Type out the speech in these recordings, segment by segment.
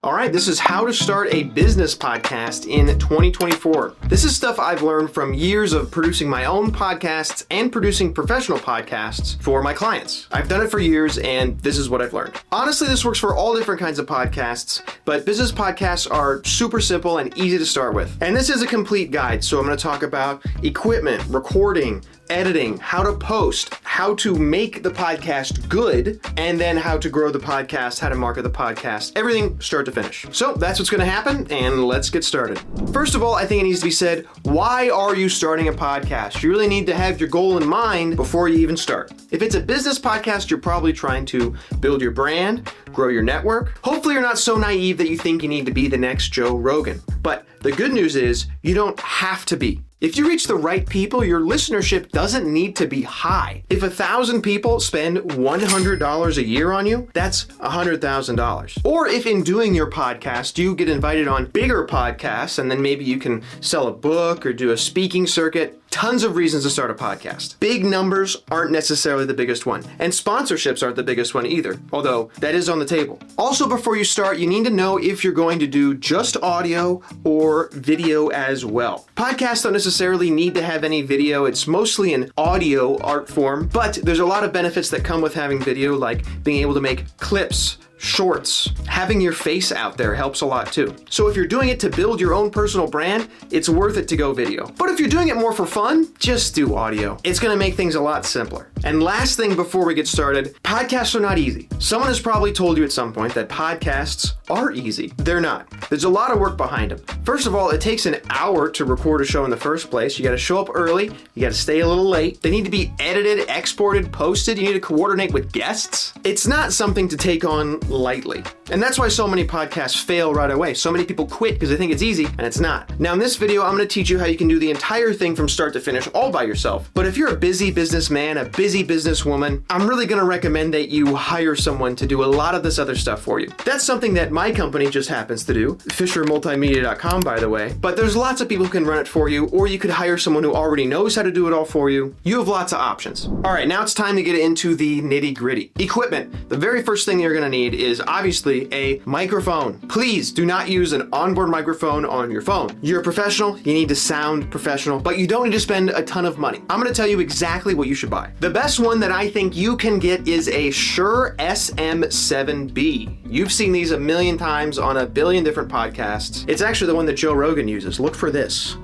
All right, this is how to start a business podcast in 2024. This is stuff I've learned from years of producing my own podcasts and producing professional podcasts for my clients. I've done it for years, and this is what I've learned. Honestly, this works for all different kinds of podcasts, but business podcasts are super simple and easy to start with. And this is a complete guide, so I'm going to talk about equipment, recording, editing, how to post, how to make the podcast good, and then how to grow the podcast, how to market the podcast, everything start to finish. So that's what's going to happen, and let's get started. First of all, I think it needs to be said, why are you starting a podcast? You really need to have your goal in mind before you even start. If it's a business podcast, you're probably trying to build your brand, grow your network. Hopefully you're not so naive that you think you need to be the next Joe Rogan. But the good news is you don't have to be. If you reach the right people, your listenership doesn't need to be high. If 1,000 people spend $100 a year on you, that's $100,000. Or if in doing your podcast, you get invited on bigger podcasts, and then maybe you can sell a book or do a speaking circuit. Tons of reasons to start a podcast. Big numbers aren't necessarily the biggest one, and sponsorships aren't the biggest one either, although that is on the table. Also, before you start, you need to know if you're going to do just audio or video as well. Podcasts don't necessarily need to have any video. It's mostly an audio art form, but there's a lot of benefits that come with having video, like being able to make clips, shorts. Having your face out there helps a lot too. So if you're doing it to build your own personal brand, it's worth it to go video. But if you're doing it more for fun, just do audio. It's gonna make things a lot simpler. And last thing before we get started, podcasts are not easy. Someone has probably told you at some point that podcasts are easy. They're not. There's a lot of work behind them. First of all, it takes an hour to record a show in the first place. You gotta show up early, you gotta stay a little late. They need to be edited, exported, posted. You need to coordinate with guests. It's not something to take on lightly. And that's why so many podcasts fail right away. So many people quit because they think it's easy, and it's not. Now in this video, I'm going to teach you how you can do the entire thing from start to finish all by yourself. But if you're a busy businessman, a busy businesswoman, I'm really going to recommend that you hire someone to do a lot of this other stuff for you. That's something that my company just happens to do, FisherMultimedia.com, by the way. But there's lots of people who can run it for you, or you could hire someone who already knows how to do it all for you. You have lots of options. All right, now it's time to get into the nitty-gritty. Equipment. The very first thing you're going to need is obviously a microphone. Please do not use an onboard microphone on your phone. You're a professional, you need to sound professional, but you don't need to spend a ton of money. I'm gonna tell you exactly what you should buy. The best one that I think you can get is a Shure SM7B. You've seen these a million times on a billion different podcasts. It's actually the one that Joe Rogan uses. Look for this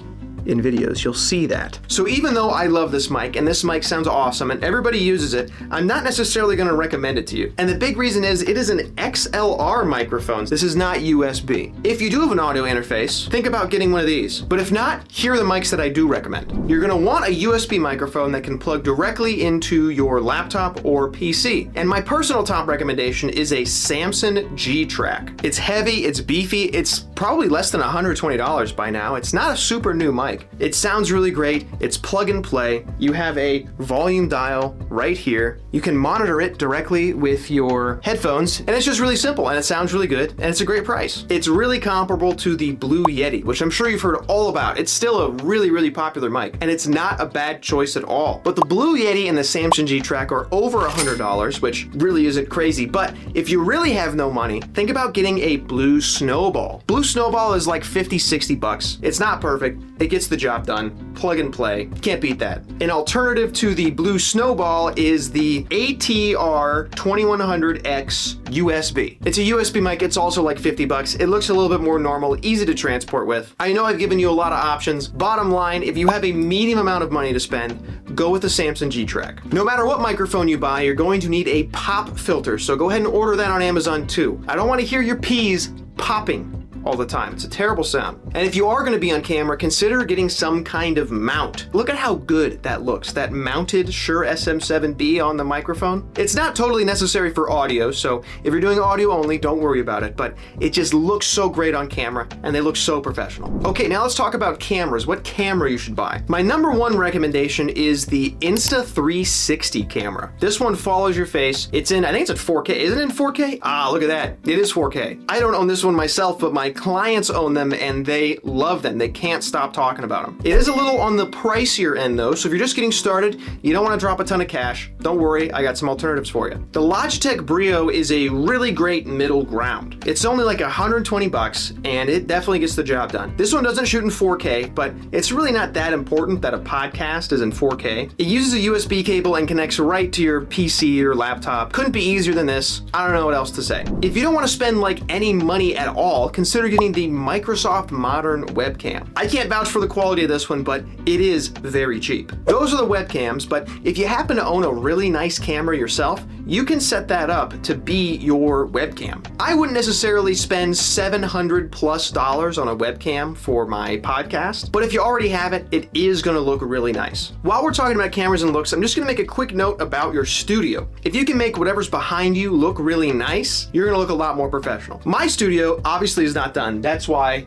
in videos, you'll see that. So even though I love this mic, and this mic sounds awesome, and everybody uses it, I'm not necessarily gonna recommend it to you. And the big reason is, it is an XLR microphone. This is not USB. If you do have an audio interface, think about getting one of these. But if not, here are the mics that I do recommend. You're gonna want a USB microphone that can plug directly into your laptop or PC. And my personal top recommendation is a Samson G-Track. It's heavy, it's beefy, it's probably less than $120 by now. It's not a super new mic. It sounds really great. It's plug and play. You have a volume dial right here. You can monitor it directly with your headphones, and it's just really simple, and it sounds really good, and it's a great price. It's really comparable to the Blue Yeti, which I'm sure you've heard all about. It's still a really, really popular mic, and it's not a bad choice at all. But the Blue Yeti and the Samson G-Track are over $100, which really isn't crazy. But if you really have no money, think about getting a Blue Snowball. Blue Snowball is like 50, 60 bucks. It's not perfect. It gets the job done. Plug and play. Can't beat that. An alternative to the Blue Snowball is the ATR 2100X USB. It's a USB mic. It's also like 50 bucks. It looks a little bit more normal, easy to transport with. I know I've given you a lot of options. Bottom line, if you have a medium amount of money to spend, go with the Samson G-Track. No matter what microphone you buy, you're going to need a pop filter, so go ahead and order that on Amazon too. I don't want to hear your P's popping all the time. It's a terrible sound. And if you are going to be on camera, consider getting some kind of mount. Look at how good that looks, that mounted Shure SM7B on the microphone. It's not totally necessary for audio, so if you're doing audio only, don't worry about it, but it just looks so great on camera, and they look so professional. Okay, now let's talk about cameras, what camera you should buy. My number one recommendation is the Insta360 camera. This one follows your face. It's in, I think it's at 4K. Is it in 4K? Ah, look at that. It is 4K. I don't own this one myself, but my clients own them and they love them. They can't stop talking about them. It is a little on the pricier end though, so if you're just getting started, you don't want to drop a ton of cash, don't worry, I got some alternatives for you. The Logitech Brio is a really great middle ground. It's only like $120 and it definitely gets the job done. This one doesn't shoot in 4K, but it's really not that important that a podcast is in 4K. It uses a USB cable and connects right to your PC or laptop. Couldn't be easier than this. I don't know what else to say. If you don't want to spend like any money at all, consider getting the Microsoft Modern Webcam. I can't vouch for the quality of this one, but it is very cheap. Those are the webcams, but if you happen to own a really nice camera yourself, you can set that up to be your webcam. I wouldn't necessarily spend $700+ on a webcam for my podcast, but if you already have it, it is going to look really nice. While we're talking about cameras and looks, I'm just going to make a quick note about your studio. If you can make whatever's behind you look really nice, you're going to look a lot more professional. My studio obviously is not done. That's why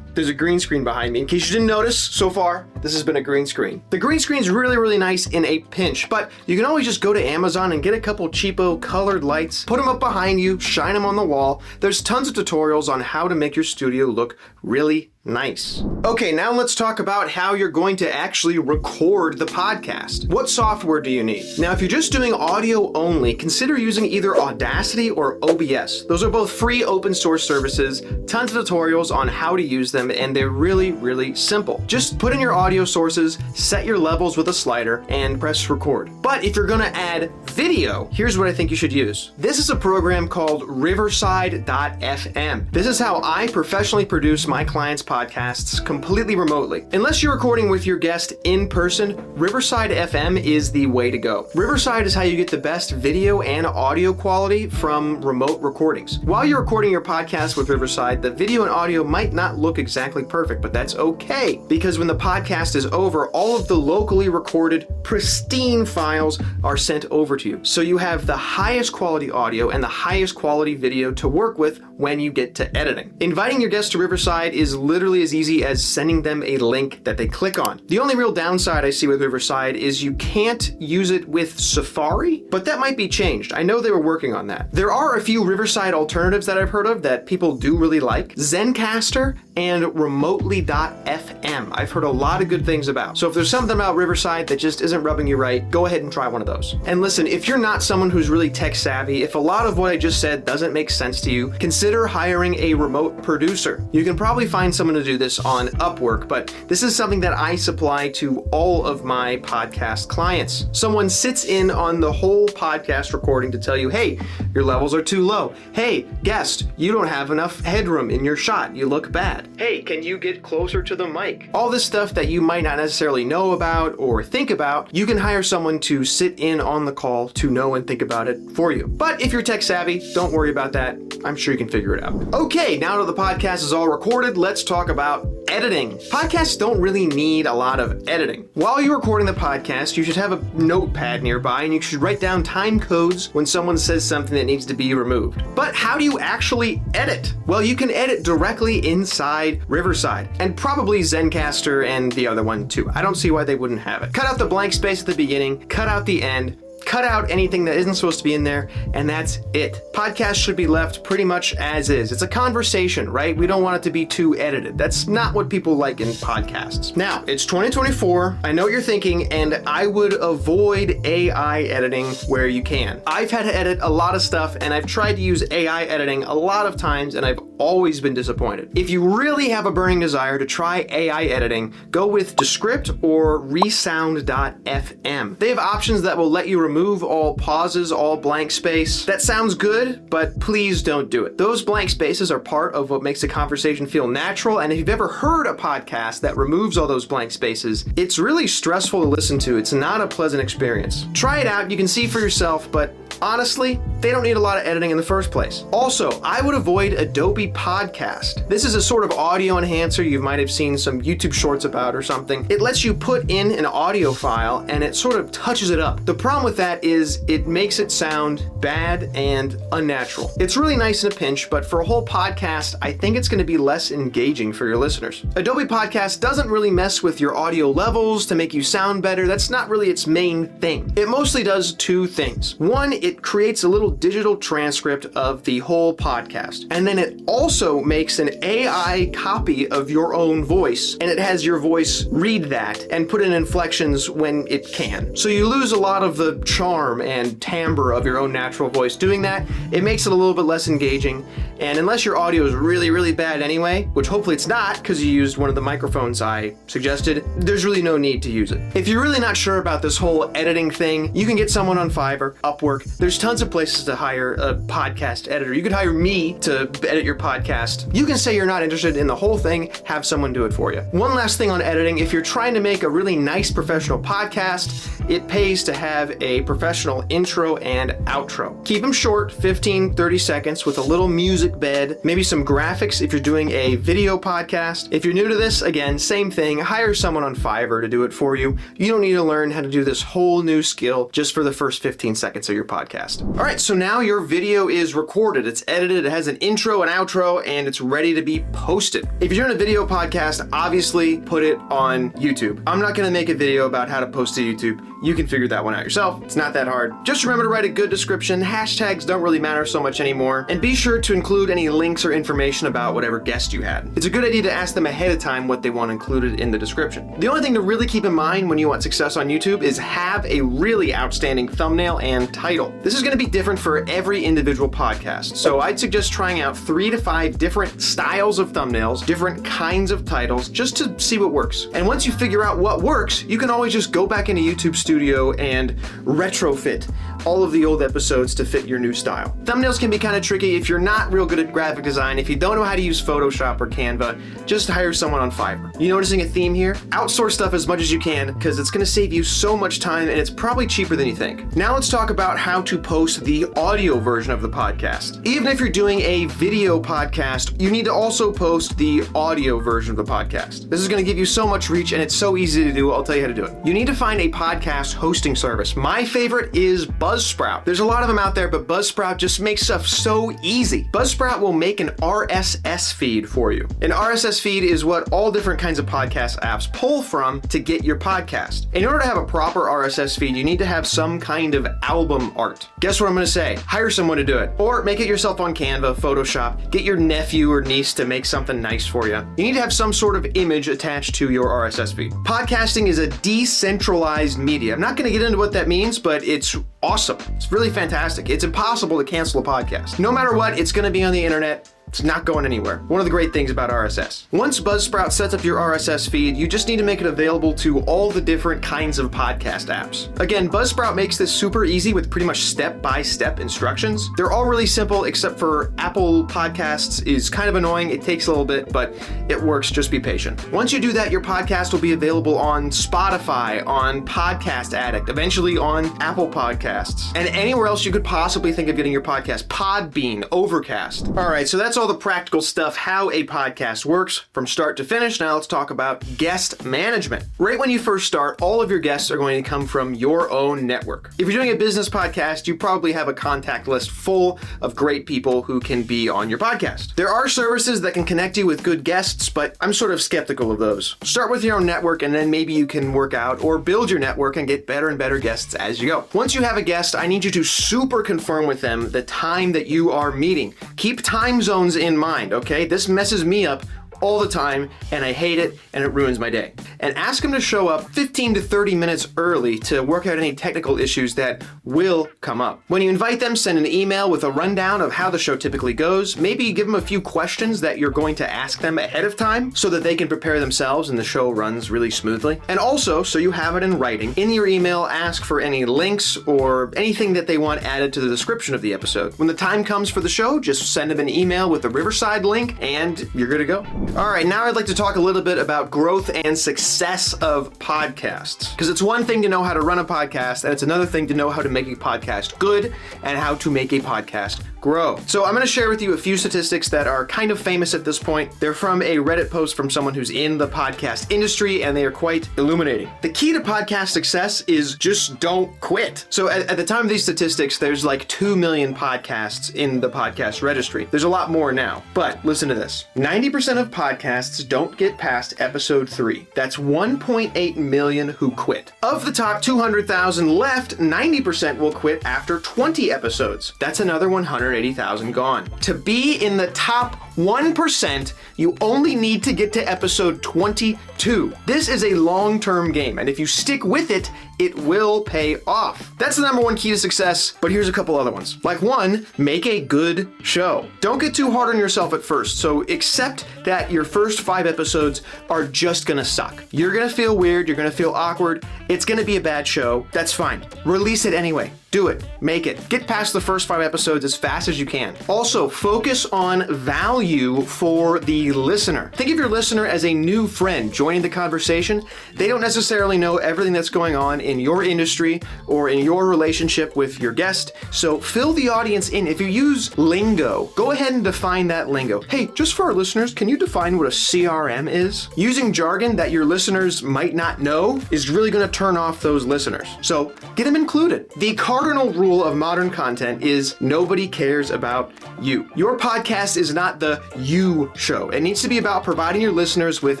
there's a green screen behind me. In case you didn't notice, so far, this has been a green screen. The green screen is really, really nice in a pinch, but you can always just go to Amazon and get a couple cheapo colored lights, put them up behind you, shine them on the wall. There's tons of tutorials on how to make your studio look really nice. Okay, now let's talk about how you're going to actually record the podcast. What software do you need? Now, if you're just doing audio only, consider using either Audacity or OBS. Those are both free open source services, tons of tutorials on how to use them, and they're really, really simple. Just put in your audio sources, set your levels with a slider, and press record. But if you're gonna add video, here's what I think you should use. This is a program called Riverside.fm. This is how I professionally produce my clients' podcasts completely remotely. Unless you're recording with your guest in person, Riverside FM is the way to go. Riverside is how you get the best video and audio quality from remote recordings. While you're recording your podcast with Riverside, the video and audio might not look exactly perfect, but that's okay, because when the podcast is over, all of the locally recorded, pristine files are sent over to you. So you have the highest quality audio and the highest quality video to work with when you get to editing. Inviting your guests to Riverside is literally as easy as sending them a link that they click on. The only real downside I see with Riverside is you can't use it with Safari, but that might be changed. I know they were working on that. There are a few Riverside alternatives that I've heard of that people do really like. Zencastr and Remotely.fm. I've heard a lot of good things about. So if there's something about Riverside that just isn't rubbing you right, go ahead and try one of those. And listen, if you're not someone who's really tech savvy, if a lot of what I just said doesn't make sense to you, consider hiring a remote producer. You can probably find someone to do this on Upwork, but this is something that I supply to all of my podcast clients. Someone sits in on the whole podcast recording to tell you, hey, your levels are too low. Hey, guest, you don't have enough headroom in your shot. You look bad. Hey, can you get closer to the mic? All this stuff that you might not necessarily know about or think about, you can hire someone to sit in on the call to know and think about it for you. But if you're tech savvy, don't worry about that. I'm sure you can figure it out. Okay, now that the podcast is all recorded, let's talk about editing. Podcasts don't really need a lot of editing. While you're recording the podcast, you should have a notepad nearby and you should write down time codes when someone says something that needs to be removed. But how do you actually edit? Well, you can edit directly inside Riverside, and probably Zencastr and the other one too. I don't see why they wouldn't have it. Cut out the blank space at the beginning, cut out the end, cut out anything that isn't supposed to be in there, and that's it. Podcasts should be left pretty much as is. It's a conversation, right? We don't want it to be too edited. That's not what people like in podcasts. Now, it's 2024. I know what you're thinking, and I would avoid AI editing where you can. I've had to edit a lot of stuff, and I've tried to use AI editing a lot of times, and I've always been disappointed. If you really have a burning desire to try AI editing, go with Descript or Resound.fm. They have options that will let you remove all pauses, all blank space. That sounds good, but please don't do it. Those blank spaces are part of what makes a conversation feel natural, and if you've ever heard a podcast that removes all those blank spaces, it's really stressful to listen to. It's not a pleasant experience. Try it out, you can see for yourself, but honestly, they don't need a lot of editing in the first place. Also, I would avoid Adobe Podcast. This is a sort of audio enhancer you might have seen some YouTube shorts about or something. It lets you put in an audio file and it sort of touches it up. The problem with that that is it makes it sound bad and unnatural. It's really nice in a pinch, but for a whole podcast, I think it's going to be less engaging for your listeners. Adobe Podcast doesn't really mess with your audio levels to make you sound better. That's not really its main thing. It mostly does two things. One, it creates a little digital transcript of the whole podcast. And then it also makes an AI copy of your own voice, and it has your voice read that and put in inflections when it can. So you lose a lot of the charm and timbre of your own natural voice doing that. It makes it a little bit less engaging, and unless your audio is really, really bad anyway, which hopefully it's not because you used one of the microphones I suggested, there's really no need to use it. If you're really not sure about this whole editing thing, you can get someone on Fiverr, Upwork. There's tons of places to hire a podcast editor. You could hire me to edit your podcast. You can say you're not interested in the whole thing, have someone do it for you. One last thing on editing, if you're trying to make a really nice professional podcast, it pays to have a professional intro and outro. Keep them short, 15, 30 seconds with a little music bed, maybe some graphics if you're doing a video podcast. If you're new to this, again, same thing, hire someone on Fiverr to do it for you. You don't need to learn how to do this whole new skill just for the first 15 seconds of your podcast. All right, so now your video is recorded, it's edited, it has an intro, an outro, and it's ready to be posted. If you're doing a video podcast, obviously put it on YouTube. I'm not gonna make a video about how to post to YouTube. You can figure that one out yourself. It's not that hard. Just remember to write a good description. Hashtags don't really matter so much anymore. And be sure to include any links or information about whatever guest you had. It's a good idea to ask them ahead of time what they want included in the description. The only thing to really keep in mind when you want success on YouTube is have a really outstanding thumbnail and title. This is going to be different for every individual podcast. So I'd suggest trying out 3 to 5 different styles of thumbnails, different kinds of titles, just to see what works. And once you figure out what works, you can always just go back into YouTube Studio and retrofit all of the old episodes to fit your new style. Thumbnails can be kind of tricky if you're not real good at graphic design. If you don't know how to use Photoshop or Canva, just hire someone on Fiverr. You noticing a theme here? Outsource stuff as much as you can because it's going to save you so much time and it's probably cheaper than you think. Now let's talk about how to post the audio version of the podcast. Even if you're doing a video podcast, you need to also post the audio version of the podcast. This is going to give you so much reach and it's so easy to do. I'll tell you how to do it. You need to find a podcast hosting service. My favorite is Buzzsprout. There's a lot of them out there, but Buzzsprout just makes stuff so easy. Buzzsprout will make an RSS feed for you. An RSS feed is what all different kinds of podcast apps pull from to get your podcast. In order to have a proper RSS feed, you need to have some kind of album art. Guess what I'm going to say? Hire someone to do it. Or make it yourself on Canva, Photoshop. Get your nephew or niece to make something nice for you. You need to have some sort of image attached to your RSS feed. Podcasting is a decentralized media. I'm not going to get into what that means, but it's awesome. It's really fantastic. It's impossible to cancel a podcast. No matter what, it's going to be on the internet. It's not going anywhere. One of the great things about RSS. Once Buzzsprout sets up your RSS feed, you just need to make it available to all the different kinds of podcast apps. Again, Buzzsprout makes this super easy with pretty much step-by-step instructions. They're all really simple except for Apple Podcasts is kind of annoying. It takes a little bit, but it works. Just be patient. Once you do that, your podcast will be available on Spotify, on Podcast Addict, eventually on Apple Podcasts, and anywhere else you could possibly think of getting your podcast. Podbean, Overcast. All right, so that's all the practical stuff, how a podcast works from start to finish. Now let's talk about guest management. Right when you first start, all of your guests are going to come from your own network. If you're doing a business podcast, you probably have a contact list full of great people who can be on your podcast. There are services that can connect you with good guests, but I'm sort of skeptical of those. Start with your own network and then maybe you can work out or build your network and get better and better guests as you go. Once you have a guest, I need you to super confirm with them the time that you are meeting. Keep time zones in mind, okay? This messes me up all the time and I hate it and it ruins my day. And ask them to show up 15 to 30 minutes early to work out any technical issues that will come up. When you invite them, send an email with a rundown of how the show typically goes. Maybe give them a few questions that you're going to ask them ahead of time so that they can prepare themselves and the show runs really smoothly. And also, so you have it in writing, in your email, ask for any links or anything that they want added to the description of the episode. When the time comes for the show, just send them an email with the Riverside link and you're good to go. All right, now I'd like to talk a little bit about growth and success of podcasts. Because it's one thing to know how to run a podcast, and it's another thing to know how to make a podcast good and how to make a podcast grow. So I'm going to share with you a few statistics that are kind of famous at this point. They're from a Reddit post from someone who's in the podcast industry, and they are quite illuminating. The key to podcast success is just don't quit. So at the time of these statistics, there's like 2 million podcasts in the podcast registry. There's a lot more now, but listen to this. 90% of podcasts don't get past episode 3. That's 1.8 million who quit. Of the top 200,000 left, 90% will quit after 20 episodes. That's another 180,000 gone. To be in the top 1%, you only need to get to episode 22. This is a long-term game, and if you stick with it, it will pay off. That's the number one key to success, but here's a couple other ones. Like 1, make a good show. Don't get too hard on yourself at first, so accept that your first 5 episodes are just gonna suck. You're gonna feel weird, you're gonna feel awkward, it's gonna be a bad show. That's fine. Release it anyway. Do it. Make it. Get past the first 5 episodes as fast as you can. Also, focus on value for the listener. Think of your listener as a new friend joining the conversation. They don't necessarily know everything that's going on in your industry or in your relationship with your guest, so fill the audience in. If you use lingo, go ahead and define that lingo. Hey, just for our listeners, can you define what a CRM is? Using jargon that your listeners might not know is really going to turn off those listeners. So get them included. The cardinal rule of modern content is nobody cares about you. Your podcast is not the you show. It needs to be about providing your listeners with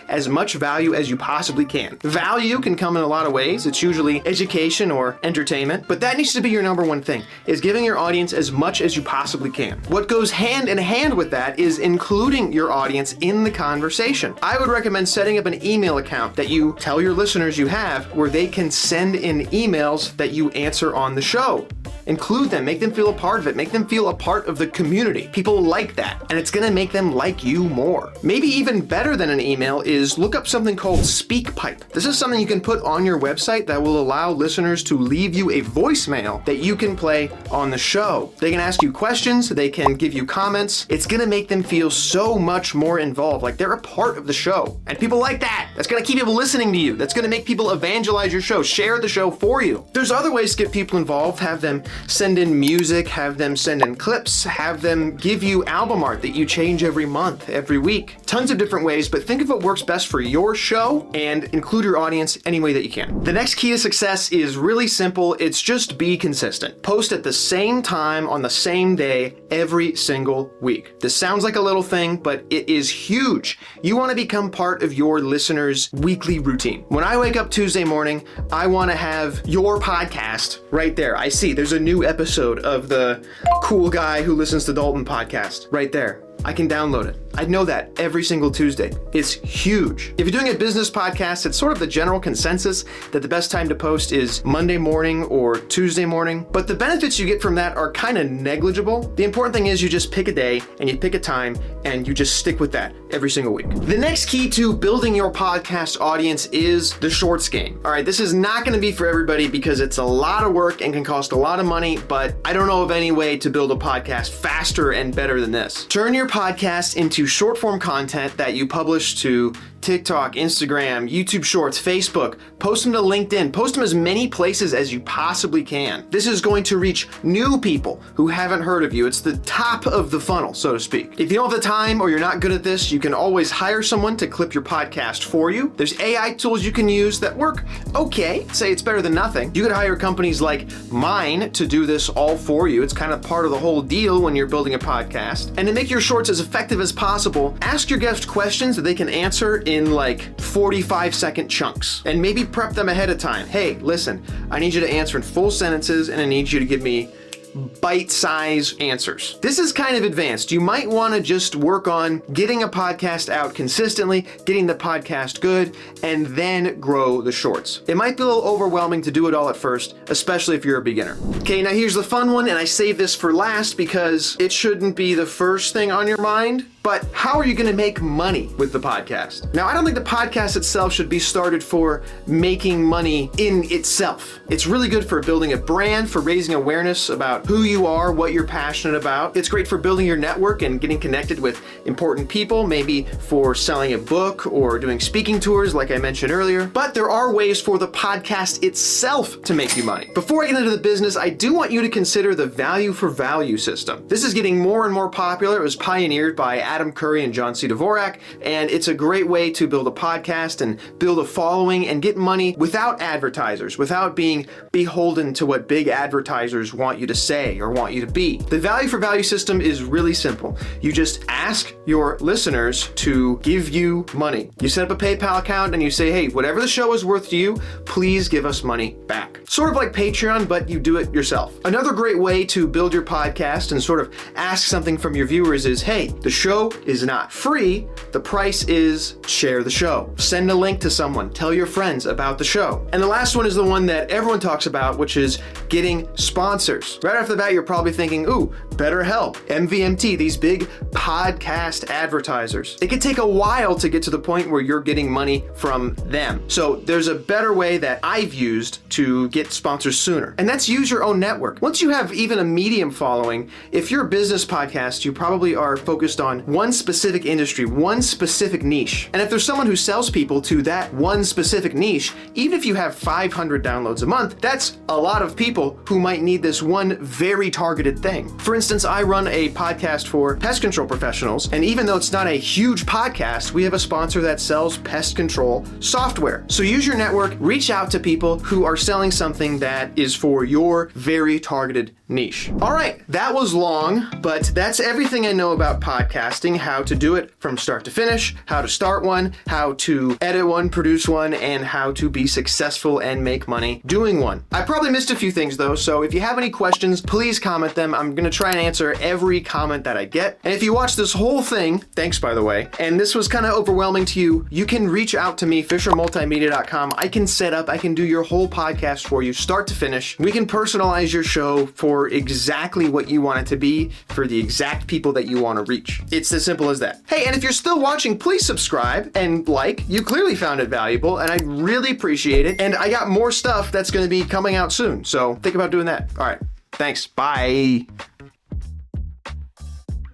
as much value as you possibly can. Value can come in a lot of ways. It's usually education or entertainment, but that needs to be your number one thing, is giving your audience as much as you possibly can. What goes hand in hand with that is including your audience in the conversation. I would recommend setting up an email account that you tell your listeners you have, where they can send in emails that you answer on the show. Include them, make them feel a part of it, make them feel a part of the community. People like that, and it's gonna make them like you more. Maybe even better than an email is look up something called SpeakPipe. This is something you can put on your website that will allow listeners to leave you a voicemail that you can play on the show. They can ask you questions, they can give you comments. It's gonna make them feel so much more involved, like they're a part of the show. And people like that. That's gonna keep people listening to you. That's gonna make people evangelize your show, share the show for you. There's other ways to get people involved. Have them send in music, have them send in clips, have them give you album art that you change every month, every week. Tons of different ways, but think of what works best for your show and include your audience any way that you can. The next key to success is really simple. It's just be consistent. Post at the same time on the same day every single week. This sounds like a little thing, but it is huge. You want to become part of your listeners' weekly routine. When I wake up Tuesday morning, I want to have your podcast right there. I see there's a new episode of the cool guy who listens to Dalton podcast right there. I can download it. I know that every single Tuesday. It's huge. If you're doing a business podcast, it's sort of the general consensus that the best time to post is Monday morning or Tuesday morning, but the benefits you get from that are kind of negligible. The important thing is you just pick a day and you pick a time and you just stick with that every single week. The next key to building your podcast audience is the shorts game. All right, this is not going to be for everybody because it's a lot of work and can cost a lot of money, but I don't know of any way to build a podcast faster and better than this. Turn your podcast into short form content that you publish to TikTok, Instagram, YouTube Shorts, Facebook. Post them to LinkedIn. Post them as many places as you possibly can. This is going to reach new people who haven't heard of you. It's the top of the funnel, so to speak. If you don't have the time or you're not good at this, you can always hire someone to clip your podcast for you. There's AI tools you can use that work okay. Say it's better than nothing. You could hire companies like mine to do this all for you. It's kind of part of the whole deal when you're building a podcast. And to make your shorts as effective as possible, ask your guest questions that they can answer in like 45-second chunks, and maybe prep them ahead of time. Hey, listen, I need you to answer in full sentences, and I need you to give me bite-sized answers. This is kind of advanced. You might want to just work on getting a podcast out consistently, getting the podcast good, and then grow the shorts. It might be a little overwhelming to do it all at first, especially if you're a beginner. Okay, now here's the fun one, and I save this for last because it shouldn't be the first thing on your mind. But how are you going to make money with the podcast? Now, I don't think the podcast itself should be started for making money in itself. It's really good for building a brand, for raising awareness about who you are, what you're passionate about. It's great for building your network and getting connected with important people, maybe for selling a book or doing speaking tours like I mentioned earlier. But there are ways for the podcast itself to make you money. Before I get into the business, I do want you to consider the value for value system. This is getting more and more popular. It was pioneered by Adam Curry and John C. Dvorak, and it's a great way to build a podcast and build a following and get money without advertisers, without being beholden to what big advertisers want you to say or want you to be. The value for value system is really simple. You just ask your listeners to give you money. You set up a PayPal account and you say, hey, whatever the show is worth to you, please give us money back. Sort of like Patreon, but you do it yourself. Another great way to build your podcast and sort of ask something from your viewers is, hey, the show is not free. The price is share the show. Send a link to someone. Tell your friends about the show. And the last one is the one that everyone talks about, which is getting sponsors. Right off the bat, you're probably thinking, ooh, BetterHelp, MVMT, these big podcast advertisers. It could take a while to get to the point where you're getting money from them. So there's a better way that I've used to get sponsors sooner, and that's use your own network. Once you have even a medium following, if you're a business podcast, you probably are focused on one specific industry, one specific niche. And if there's someone who sells people to that one specific niche, even if you have 500 downloads a month, that's a lot of people who might need this one very targeted thing. For instance, I run a podcast for pest control professionals, and even though it's not a huge podcast, we have a sponsor that sells pest control software. So use your network, reach out to people who are selling something that is for your very targeted niche. All right, that was long, but that's everything I know about podcasting, how to do it from start to finish, how to start one, how to edit one, produce one, and how to be successful and make money doing one. I probably missed a few things though, so if you have any questions, please comment them. I'm gonna try and answer every comment that I get. And if you watch this whole thing, thanks by the way, and this was kind of overwhelming to you, you can reach out to me, fishermultimedia.com. I can do your whole podcast for you, start to finish. We can personalize your show for exactly what you want it to be, for the exact people that you want to reach. It's as simple as that. Hey, and if you're still watching, please subscribe and like. You clearly found it valuable, and I really appreciate it. And I got more stuff that's going to be coming out soon, so think about doing that. All right, thanks. Bye.